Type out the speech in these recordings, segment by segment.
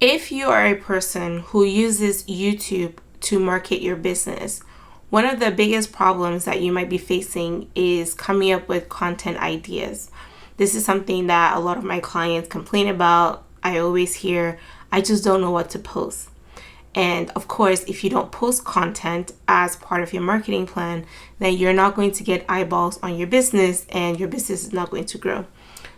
If you are a person who uses YouTube to market your business, one of the biggest problems that you might be facing is coming up with content ideas. This is something that a lot of my clients complain about. I always hear, I just don't know what to post. And of course, if you don't post content as part of your marketing plan, then you're not going to get eyeballs on your business and your business is not going to grow.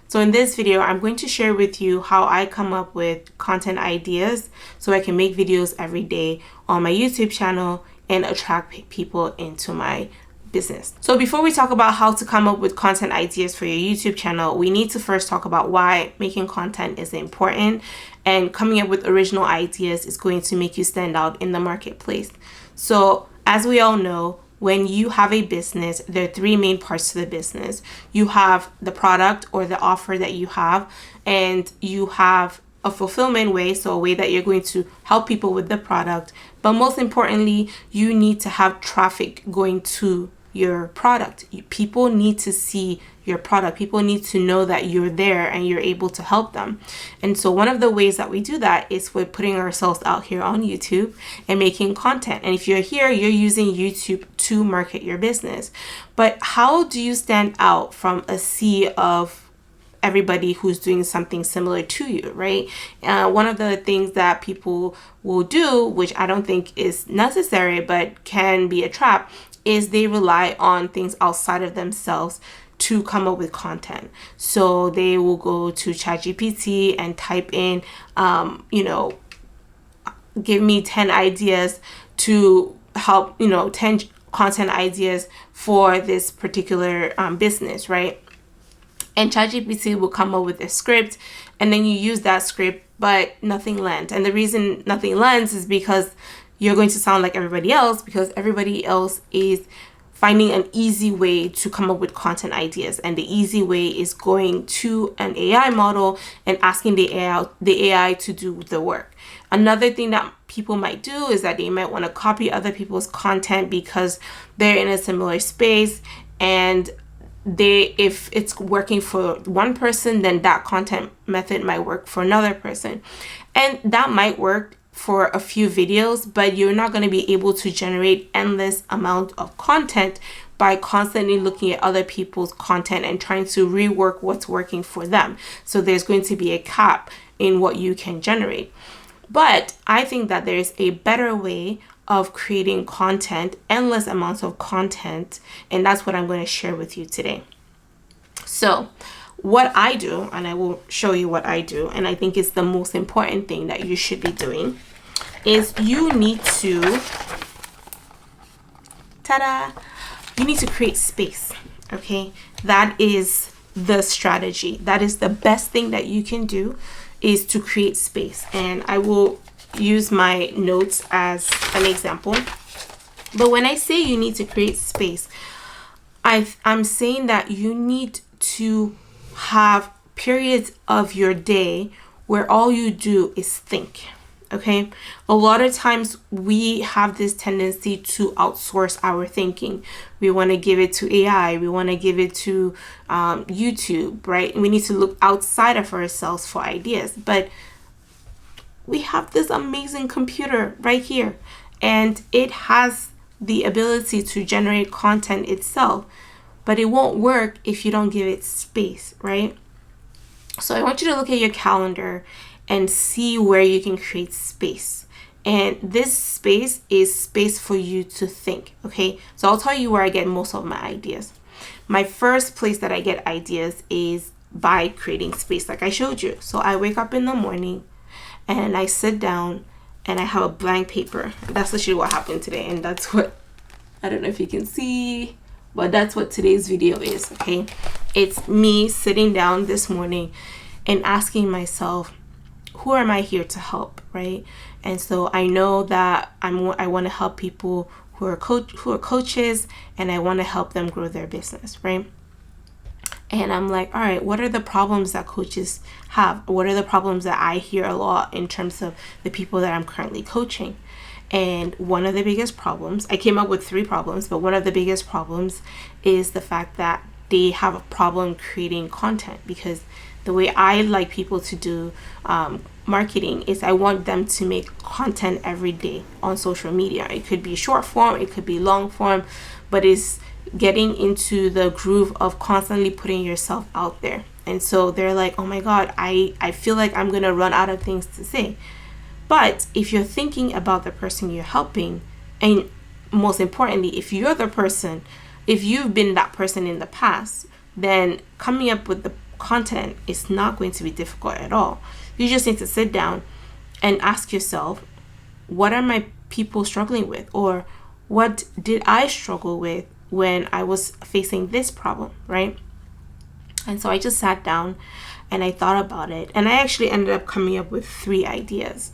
So in this video, I'm going to share with you how I come up with content ideas so I can make videos every day on my YouTube channel and attract people into my business. So before we talk about how to come up with content ideas for your YouTube channel, we need to first talk about why making content is important, and coming up with original ideas is going to make you stand out in the marketplace. So as we all know, when you have a business, there are three main parts to the business. You have the product or the offer that you have, and you have a fulfillment way, so a way that you're going to help people with the product. But most importantly, you need to have traffic going to your product. People need to see your product. People need to know that you're there and you're able to help them. And so one of the ways that we do that is with putting ourselves out here on YouTube and making content. And if you're here, you're using YouTube to market your business. But how do you stand out from a sea of everybody who's doing something similar to you, right? One of the things that people will do, which I don't think is necessary but can be a trap, is they rely on things outside of themselves to come up with content. So they will go to ChatGPT and type in, give me 10 ideas to help, 10 content ideas for this particular business, right? And ChatGPT will come up with a script, and then you use that script, but nothing lands. And the reason nothing lands is because you're going to sound like everybody else, because everybody else is finding an easy way to come up with content ideas. And the easy way is going to an AI model and asking the AI to do the work. Another thing that people might do is that they might want to copy other people's content because they're in a similar space, and if it's working for one person, then that content method might work for another person. And that might work for a few videos, but you're not going to be able to generate endless amount of content by constantly looking at other people's content and trying to rework what's working for them. So there's going to be a cap in what you can generate. But I think that there's a better way of creating content, endless amounts of content, and that's what I'm going to share with you today. So what I do, and I will show you what I do, and I think it's the most important thing that you should be doing, is you need to, you need to create space, okay? That is the strategy. That is the best thing that you can do, is to create space. And I will use my notes as an example. But when I say you need to create space, I'm saying that you need to have periods of your day where all you do is think, okay? A lot of times we have this tendency to outsource our thinking. We want to give it to AI. We want to give it to YouTube, right? We need to look outside of ourselves for ideas. But we have this amazing computer right here, and it has the ability to generate content itself, but it won't work if you don't give it space, right? So I want you to look at your calendar and see where you can create space. And this space is space for you to think, okay? So I'll tell you where I get most of my ideas. My first place that I get ideas is by creating space, like I showed you. So I wake up in the morning and I sit down and I have a blank paper. That's literally what happened today. And that's what, I don't know if you can see, but that's what today's video is, okay? It's me sitting down this morning and asking myself, who am I here to help, right? And so I know that I want to help people who are coaches, and I want to help them grow their business, right? And I'm like, all right, what are the problems that coaches have? What are the problems that I hear a lot in terms of the people that I'm currently coaching? And one of the biggest problems, I came up with 3 problems, but one of the biggest problems is the fact that they have a problem creating content, because the way I like people to do marketing is I want them to make content every day on social media. It could be short form, it could be long form, but it's getting into the groove of constantly putting yourself out there. And so they're like, oh my God, I feel like I'm gonna run out of things to say. But if you're thinking about the person you're helping, and most importantly, if you're the person, if you've been that person in the past, then coming up with the content is not going to be difficult at all. You just need to sit down and ask yourself, what are my people struggling with? Or what did I struggle with when I was facing this problem, right? And so I just sat down and I thought about it, and I actually ended up coming up with 3 ideas.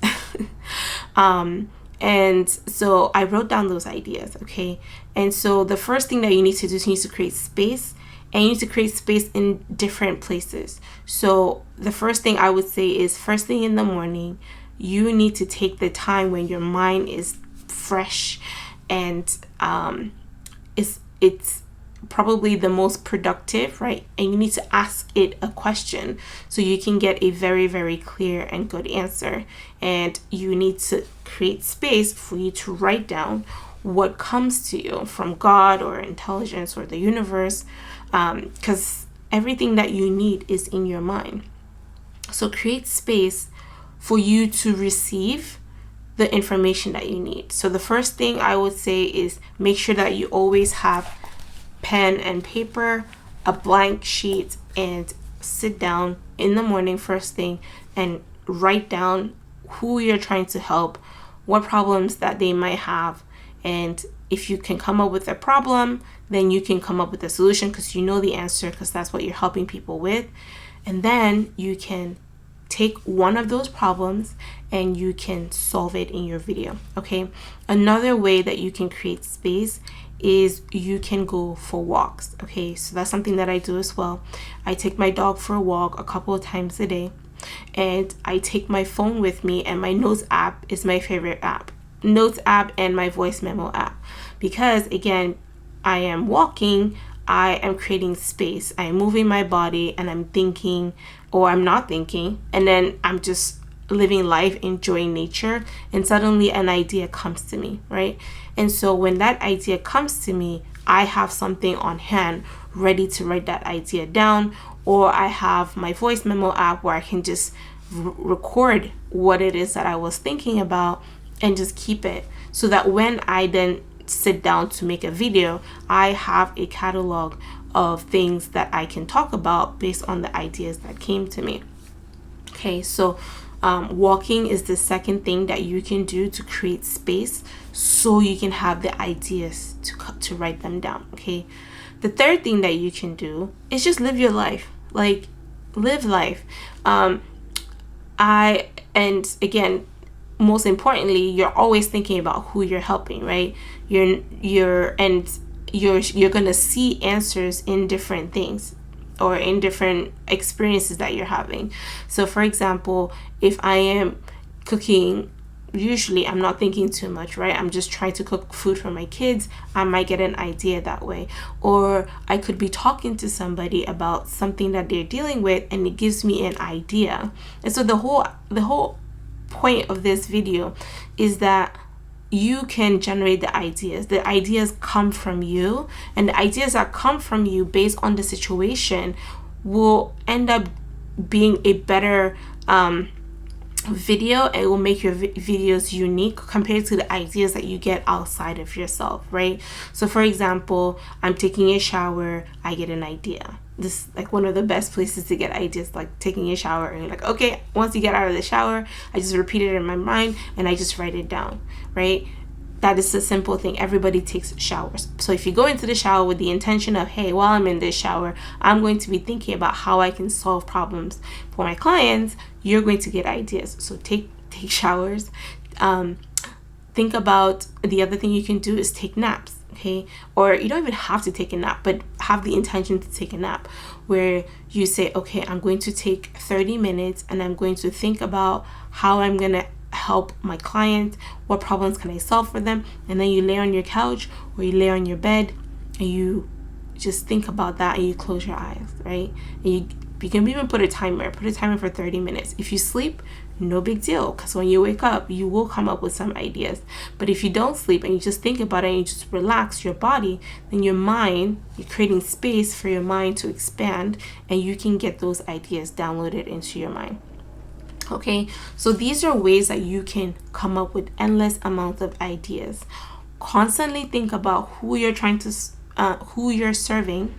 And so I wrote down those ideas, okay? And so the first thing that you need to do is you need to create space, and you need to create space in different places. So the first thing I would say is, first thing in the morning, you need to take the time when your mind is fresh and it's probably the most productive, right? And you need to ask it a question so you can get a very, very clear and good answer. And you need to create space for you to write down what comes to you from God or intelligence or the universe, because everything that you need is in your mind. So create space for you to receive the information that you need. So the first thing I would say is make sure that you always have pen and paper, a blank sheet, and sit down in the morning first thing and write down who you're trying to help, what problems that they might have. And if you can come up with a problem, then you can come up with a solution because you know the answer, because that's what you're helping people with. And then you can take one of those problems and you can solve it in your video, okay? Another way that you can create space is you can go for walks, okay? So that's something that I do as well. I take my dog for a walk a couple of times a day, and I take my phone with me, and my notes app is my favorite app. Notes app and my voice memo app, because again, I am walking, I am creating space, I am moving my body, and I'm thinking, or I'm not thinking, and then I'm just living life, enjoying nature, and suddenly an idea comes to me, right? And so when that idea comes to me, I have something on hand ready to write that idea down, or I have my voice memo app where I can just record what it is that I was thinking about and just keep it, so that when I then sit down to make a video, I have a catalog of things that I can talk about based on the ideas that came to me. Okay, so walking is the second thing that you can do to create space so you can have the ideas to write them down, okay? The third thing that you can do is just live your life. Like, live life. And again, most importantly, you're always thinking about who you're helping, right? You're gonna see answers in different things or in different experiences that you're having. So for example, if I am cooking, usually I'm not thinking too much, right? I'm just trying to cook food for my kids. I might get an idea that way. Or I could be talking to somebody about something that they're dealing with, and it gives me an idea. And so the whole point of this video is that you can generate the ideas. The ideas come from you, and the ideas that come from you based on the situation will end up being a better video. It will make your videos unique compared to the ideas that you get outside of yourself, right? So for example, I'm taking a shower, I get an idea. This is like one of the best places to get ideas, like taking a shower, and you're like, okay, once you get out of the shower, I just repeat it in my mind and I just write it down, right? That is a simple thing. Everybody takes showers. So if you go into the shower with the intention of, hey, while I'm in this shower, I'm going to be thinking about how I can solve problems for my clients, you're going to get ideas. So take showers. Think about, the other thing you can do is take naps, okay? Or you don't even have to take a nap, but have the intention to take a nap, where you say, okay, I'm going to take 30 minutes and I'm going to think about how I'm going to help my client, what problems can I solve for them, and then you lay on your couch or you lay on your bed and you just think about that, and you close your eyes, right? And You can even put a timer for 30 minutes. If you sleep, no big deal, because when you wake up, you will come up with some ideas. But if you don't sleep and you just think about it and you just relax your body, then your mind, you're creating space for your mind to expand, and you can get those ideas downloaded into your mind. Okay, so these are ways that you can come up with endless amounts of ideas. Constantly think about who you're who you're serving,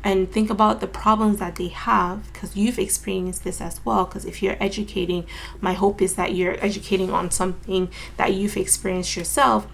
and think about the problems that they have, because you've experienced this as well. Because if you're educating, my hope is that you're educating on something that you've experienced yourself,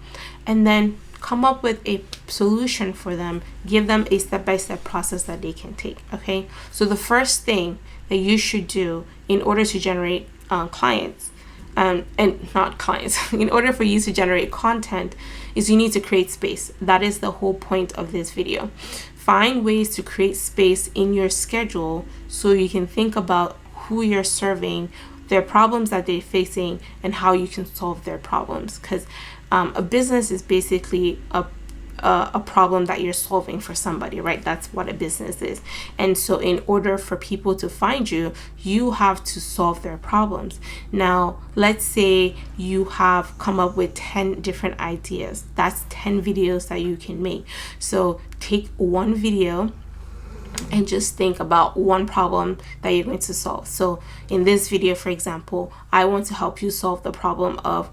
and then come up with a solution for them. Give them a step-by-step process that they can take. Okay, so the first thing that you should do in order to generate clients, and not clients, in order for you to generate content, is you need to create space. That is the whole point of this video. Find ways to create space in your schedule so you can think about who you're serving, their problems that they're facing, and how you can solve their problems. Because a business is basically a problem that you're solving for somebody, right? That's what a business is. And so in order for people to find you, you have to solve their problems. Now, let's say you have come up with 10 different ideas. That's 10 videos that you can make. So take one video and just think about one problem that you're going to solve. So in this video, for example, I want to help you solve the problem of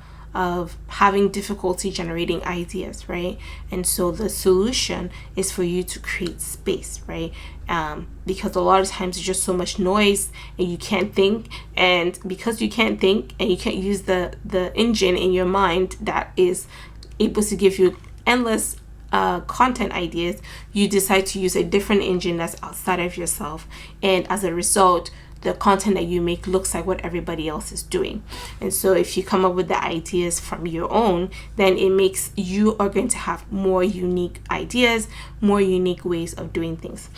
having difficulty generating ideas, right? And so the solution is for you to create space, right? Because a lot of times there's just so much noise and you can't think, and because you can't think and you can't use the engine in your mind that is able to give you endless content ideas, you decide to use a different engine that's outside of yourself, and as a result, the content that you make looks like what everybody else is doing. And so if you come up with the ideas from your own, then it makes you are going to have more unique ideas, more unique ways of doing things.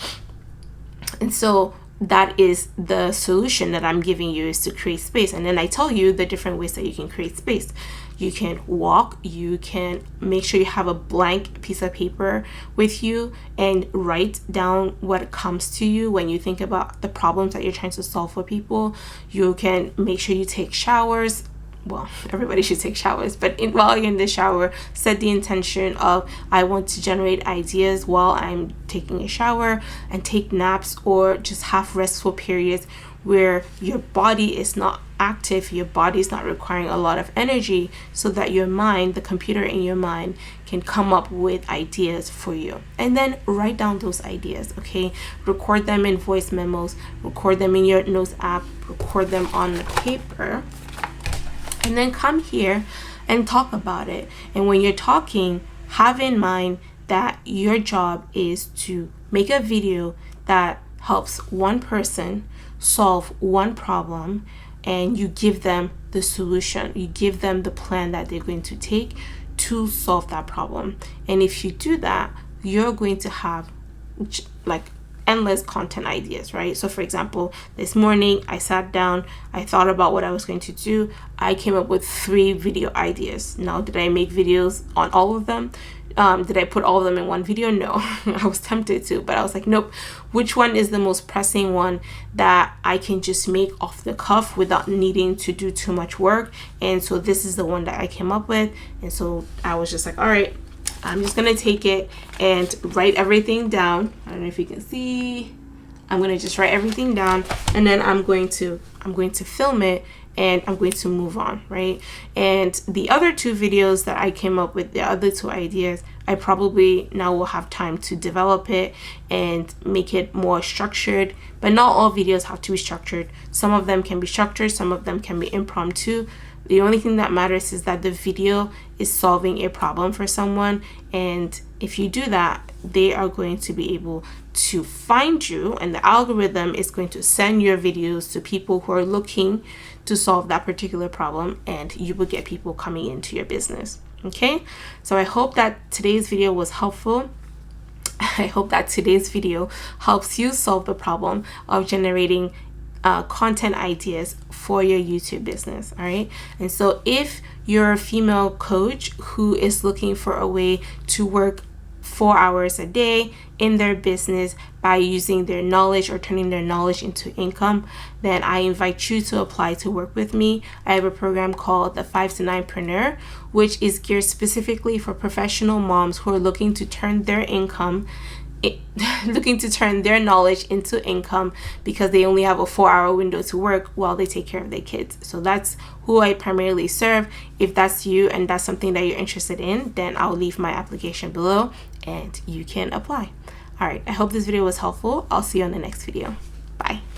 And so that is the solution that I'm giving you, is to create space. And then I tell you the different ways that you can create space. You can walk, you can make sure you have a blank piece of paper with you and write down what comes to you when you think about the problems that you're trying to solve for people. You can make sure you take showers. Well, everybody should take showers, but while you're in the shower, set the intention of, I want to generate ideas while I'm taking a shower, and take naps or just have restful periods where your body is not active, your body is not requiring a lot of energy, so that your mind, the computer in your mind, can come up with ideas for you. And then write down those ideas, okay? Record them in voice memos, record them in your notes app, record them on the paper, and then come here and talk about it. And when you're talking, have in mind that your job is to make a video that helps one person solve one problem, and you give them the solution. You give them the plan that they're going to take to solve that problem. And if you do that, you're going to have like endless content ideas, right? So for example, this morning I sat down, I thought about what I was going to do. I came up with 3 video ideas. Now, did I make videos on all of them? Did I put all of them in one video? No. I was tempted to, but I was like, nope. Which one is the most pressing one that I can just make off the cuff without needing to do too much work? And so this is the one that I came up with. And so I was just like, all right, I'm just gonna take it and write everything down. I don't know if you can see. I'm gonna just write everything down, and then I'm going to film it, and I'm going to move on, right? And the other 2 videos that I came up with, the other 2 ideas, I probably now will have time to develop it and make it more structured. But not all videos have to be structured. Some of them can be structured, some of them can be impromptu. The only thing that matters is that the video is solving a problem for someone, and if you do that, they are going to be able to find you, and the algorithm is going to send your videos to people who are looking to solve that particular problem, and you will get people coming into your business. Okay, so I hope that today's video was helpful. I hope that today's video helps you solve the problem of generating content ideas for your YouTube business. All right, and so if you're a female coach who is looking for a way to work 4 hours a day in their business by using their knowledge or turning their knowledge into income, then I invite you to apply to work with me. I have a program called the 5 to 9preneur, which is geared specifically for professional moms who are looking to turn their knowledge into income because they only have a 4-hour window to work while they take care of their kids. So that's who I primarily serve. If that's you and that's something that you're interested in, then I'll leave my application below and you can apply. All right, I hope this video was helpful. I'll see you on the next video. Bye.